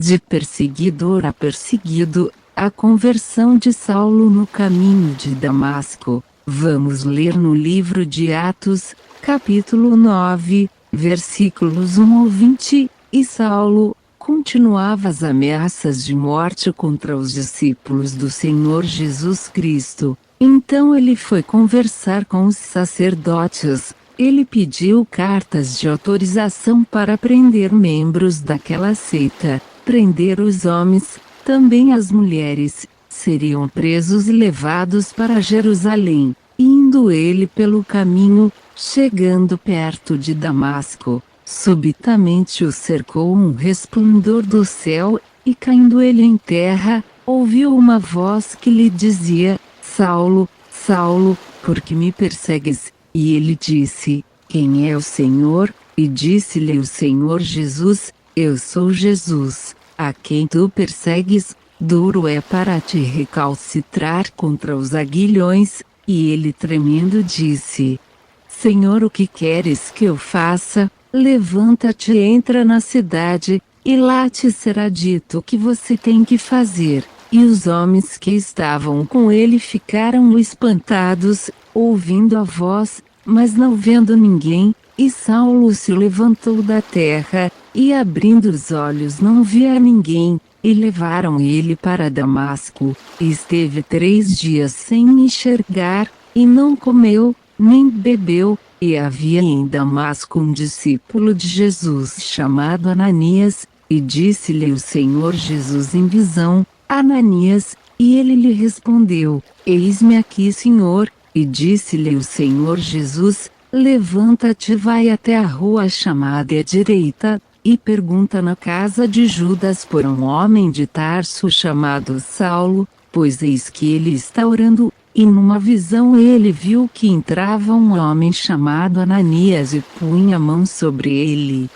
De perseguidor a perseguido, a conversão de Saulo no caminho de Damasco. Vamos ler no livro de Atos, capítulo 9, versículos 1 ao 20, e Saulo continuava as ameaças de morte contra os discípulos do Senhor Jesus Cristo. Então ele foi conversar com os sacerdotes. Ele pediu cartas de autorização para prender membros daquela seita. Prender os homens, também as mulheres, seriam presos e levados para Jerusalém. Indo ele pelo caminho, chegando perto de Damasco, subitamente o cercou um resplendor do céu, e caindo ele em terra, ouviu uma voz que lhe dizia: Saulo, Saulo, por que me persegues? E ele disse: Quem é o Senhor? E disse-lhe o Senhor Jesus: Eu sou Jesus, a quem tu persegues. Duro é para te recalcitrar contra os aguilhões. E ele tremendo disse: Senhor, o que queres que eu faça? Levanta-te e entra na cidade, e lá te será dito o que você tem que fazer. E os homens que estavam com ele ficaram espantados, ouvindo a voz, mas não vendo ninguém. E Saulo se levantou da terra, e abrindo os olhos não via ninguém, e levaram ele para Damasco. E esteve 3 dias sem enxergar, e não comeu, nem bebeu. E havia em Damasco um discípulo de Jesus chamado Ananias, e disse-lhe o Senhor Jesus em visão: Ananias, e ele lhe respondeu: Eis-me aqui, Senhor. E disse-lhe o Senhor Jesus: Levanta-te e vai até a rua chamada à direita, e pergunta na casa de Judas por um homem de Tarso chamado Saulo, pois eis que ele está orando. E numa visão ele viu que entrava um homem chamado Ananias e punha a mão sobre ele,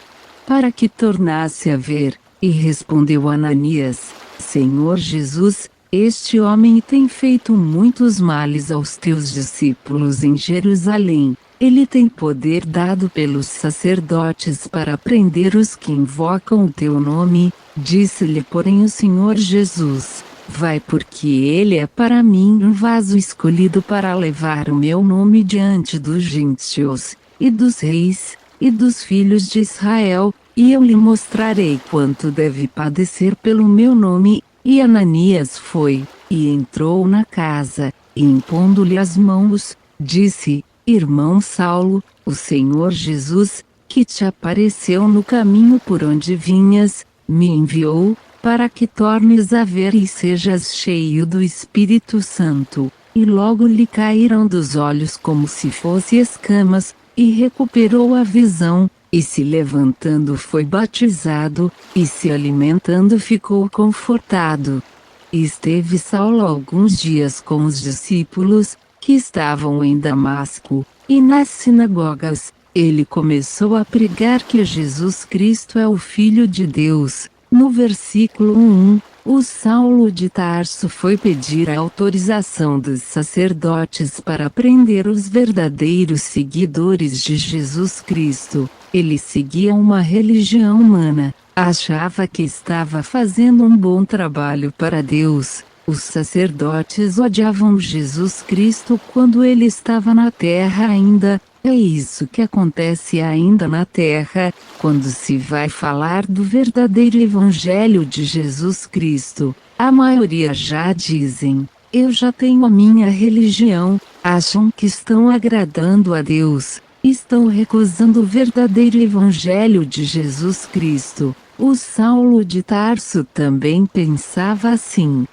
para que tornasse a ver. E respondeu Ananias: Senhor Jesus, este homem tem feito muitos males aos teus discípulos em Jerusalém. Ele tem poder dado pelos sacerdotes para prender os que invocam o teu nome. Disse-lhe, porém, o Senhor Jesus: Vai, porque ele é para mim um vaso escolhido para levar o meu nome diante dos gentios, e dos reis, e dos filhos de Israel, e eu lhe mostrarei quanto deve padecer pelo meu nome. E Ananias foi, e entrou na casa, e impondo-lhe as mãos, disse: Irmão Saulo, o Senhor Jesus, que te apareceu no caminho por onde vinhas, me enviou, para que tornes a ver e sejas cheio do Espírito Santo. E logo lhe caíram dos olhos como se fossem escamas, e recuperou a visão, e se levantando foi batizado, e se alimentando ficou confortado. E esteve Saulo alguns dias com os discípulos, que estavam em Damasco, e nas sinagogas, ele começou a pregar que Jesus Cristo é o Filho de Deus. No versículo 1, o Saulo de Tarso foi pedir a autorização dos sacerdotes para prender os verdadeiros seguidores de Jesus Cristo. Ele seguia uma religião humana, achava que estava fazendo um bom trabalho para Deus. Os sacerdotes odiavam Jesus Cristo quando ele estava na terra ainda. É isso que acontece ainda na terra, quando se vai falar do verdadeiro Evangelho de Jesus Cristo. A maioria já dizem: eu já tenho a minha religião. Acham que estão agradando a Deus, estão recusando o verdadeiro Evangelho de Jesus Cristo. O Saulo de Tarso também pensava assim.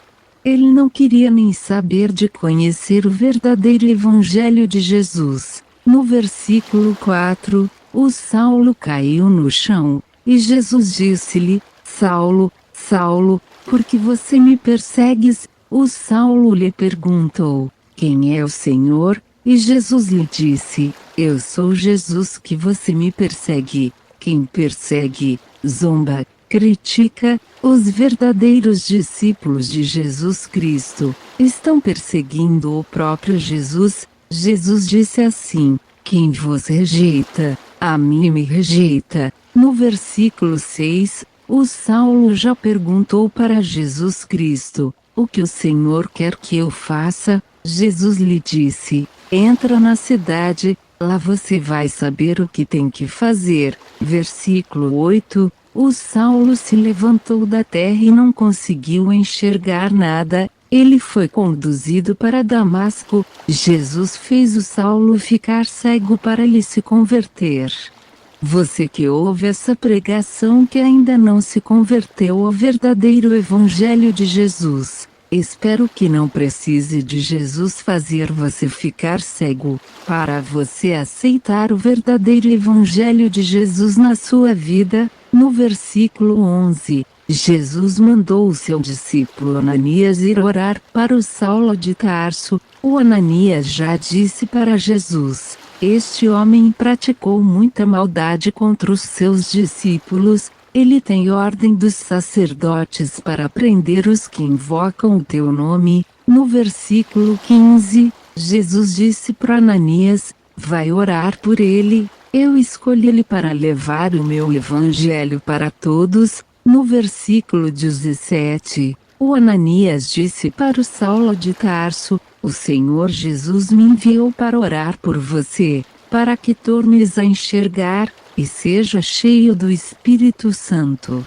Ele não queria nem saber de conhecer o verdadeiro Evangelho de Jesus. No versículo 4, o Saulo caiu no chão, e Jesus disse-lhe: Saulo, Saulo, por que você me persegues? O Saulo lhe perguntou: Quem é o Senhor? E Jesus lhe disse: Eu sou Jesus que você me persegue. Quem persegue, zomba, critica. Os verdadeiros discípulos de Jesus Cristo estão perseguindo o próprio Jesus. Jesus disse assim: quem vos rejeita, a mim me rejeita. No versículo 6, O Saulo já perguntou para Jesus Cristo: o que o Senhor quer que eu faça? Jesus lhe disse: entra na cidade, lá você vai saber o que tem que fazer. Versículo 8. O Saulo se levantou da terra e não conseguiu enxergar nada. Ele foi conduzido para Damasco. Jesus fez o Saulo ficar cego para ele se converter. Você que ouve essa pregação que ainda não se converteu ao verdadeiro Evangelho de Jesus, espero que não precise de Jesus fazer você ficar cego, para você aceitar o verdadeiro Evangelho de Jesus na sua vida. No versículo 11, Jesus mandou o seu discípulo Ananias ir orar para o Saulo de Tarso. O Ananias já disse para Jesus: este homem praticou muita maldade contra os seus discípulos. Ele tem ordem dos sacerdotes para prender os que invocam o teu nome. No versículo 15, Jesus disse para Ananias: vai orar por ele. Eu escolhi ele para levar o meu evangelho para todos. No versículo 17, o Ananias disse para o Saulo de Tarso: o Senhor Jesus me enviou para orar por você, para que tornes a enxergar, e seja cheio do Espírito Santo.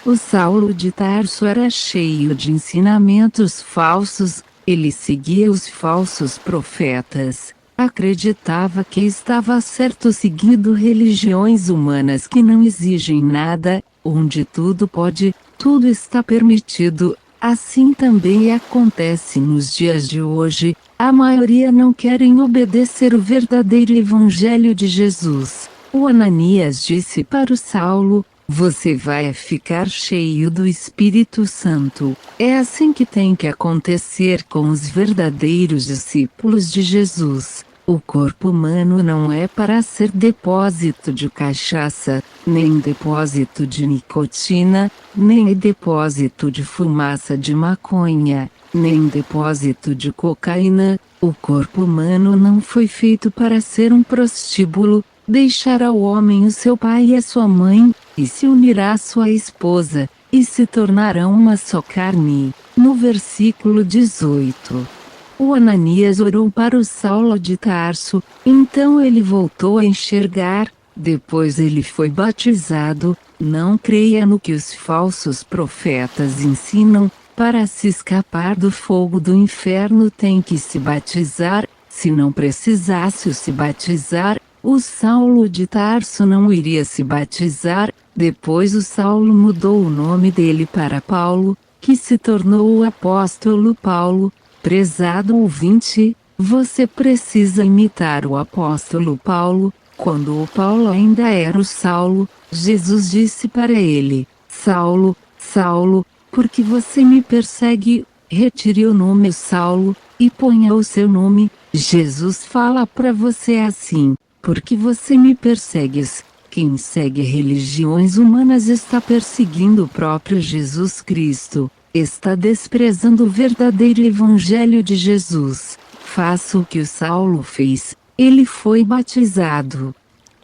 O Saulo de Tarso era cheio de ensinamentos falsos. Ele seguia os falsos profetas. Acreditava que estava certo seguindo religiões humanas que não exigem nada, onde tudo pode, tudo está permitido. Assim também acontece nos dias de hoje. A maioria não querem obedecer o verdadeiro Evangelho de Jesus. O Ananias disse para o Saulo: você vai ficar cheio do Espírito Santo. É assim que tem que acontecer com os verdadeiros discípulos de Jesus. O corpo humano não é para ser depósito de cachaça, nem depósito de nicotina, nem depósito de fumaça de maconha, nem depósito de cocaína. O corpo humano não foi feito para ser um prostíbulo. Deixará o homem o seu pai e a sua mãe, e se unirá à sua esposa, e se tornarão uma só carne. No versículo 18. O Ananias orou para o Saulo de Tarso, então ele voltou a enxergar. Depois ele foi batizado. Não creia no que os falsos profetas ensinam. Para se escapar do fogo do inferno tem que se batizar. Se não precisasse se batizar, o Saulo de Tarso não iria se batizar. Depois o Saulo mudou o nome dele para Paulo, que se tornou o apóstolo Paulo. Prezado ouvinte, você precisa imitar o apóstolo Paulo. Quando o Paulo ainda era o Saulo, Jesus disse para ele: Saulo, Saulo, por que você me persegue? Retire o nome Saulo, e ponha o seu nome. Jesus fala para você assim: porque você me persegues? Quem segue religiões humanas está perseguindo o próprio Jesus Cristo. Está desprezando o verdadeiro Evangelho de Jesus. Faça o que o Saulo fez. Ele foi batizado.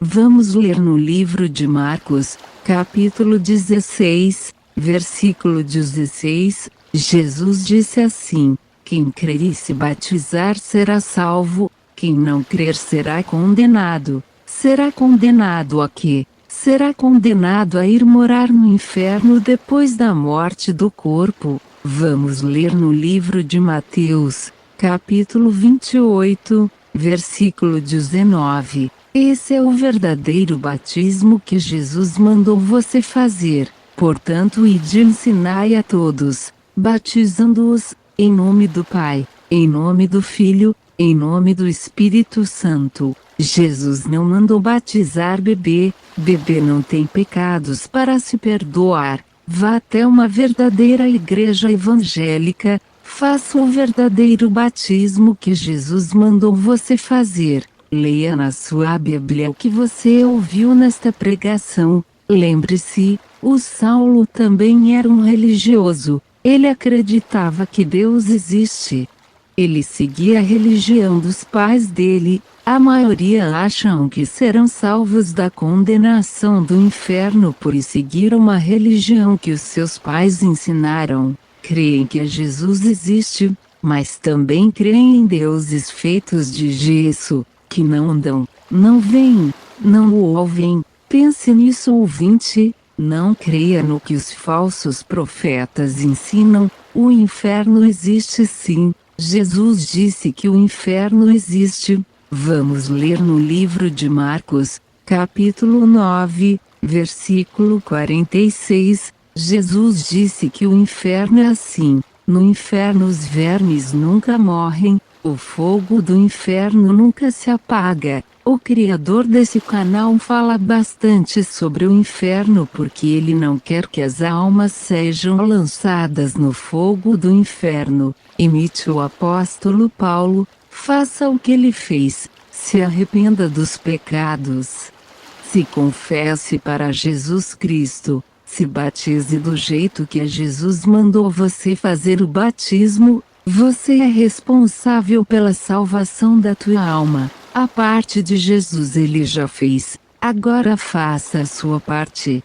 Vamos ler no livro de Marcos, capítulo 16, versículo 16. Jesus disse assim: quem crer e se batizar será salvo, quem não crer será condenado. Será condenado a quê? Será condenado a ir morar no inferno depois da morte do corpo. Vamos ler no livro de Mateus, capítulo 28, versículo 19. Esse é o verdadeiro batismo que Jesus mandou você fazer. Portanto, ide e ensinai a todos, batizando-os, em nome do Pai, em nome do Filho, em nome do Espírito Santo. Jesus não mandou batizar bebê. Bebê não tem pecados para se perdoar. Vá até uma verdadeira igreja evangélica. Faça o verdadeiro batismo que Jesus mandou você fazer. Leia na sua Bíblia o que você ouviu nesta pregação. Lembre-se, o Saulo também era um religioso. Ele acreditava que Deus existe. Ele seguia a religião dos pais dele. A maioria acham que serão salvos da condenação do inferno por seguir uma religião que os seus pais ensinaram. Creem que Jesus existe, mas também creem em deuses feitos de gesso, que não andam, não veem, não o ouvem. Pense nisso, ouvinte. Não creia no que os falsos profetas ensinam. O inferno existe sim. Jesus disse que o inferno existe. Vamos ler no livro de Marcos, capítulo 9, versículo 46. Jesus disse que o inferno é assim. No inferno os vermes nunca morrem, o fogo do inferno nunca se apaga. O criador desse canal fala bastante sobre o inferno porque ele não quer que as almas sejam lançadas no fogo do inferno. Imite o apóstolo Paulo, faça o que ele fez, se arrependa dos pecados. Se confesse para Jesus Cristo, se batize do jeito que Jesus mandou você fazer o batismo. Você é responsável pela salvação da tua alma. A parte de Jesus ele já fez, agora faça a sua parte.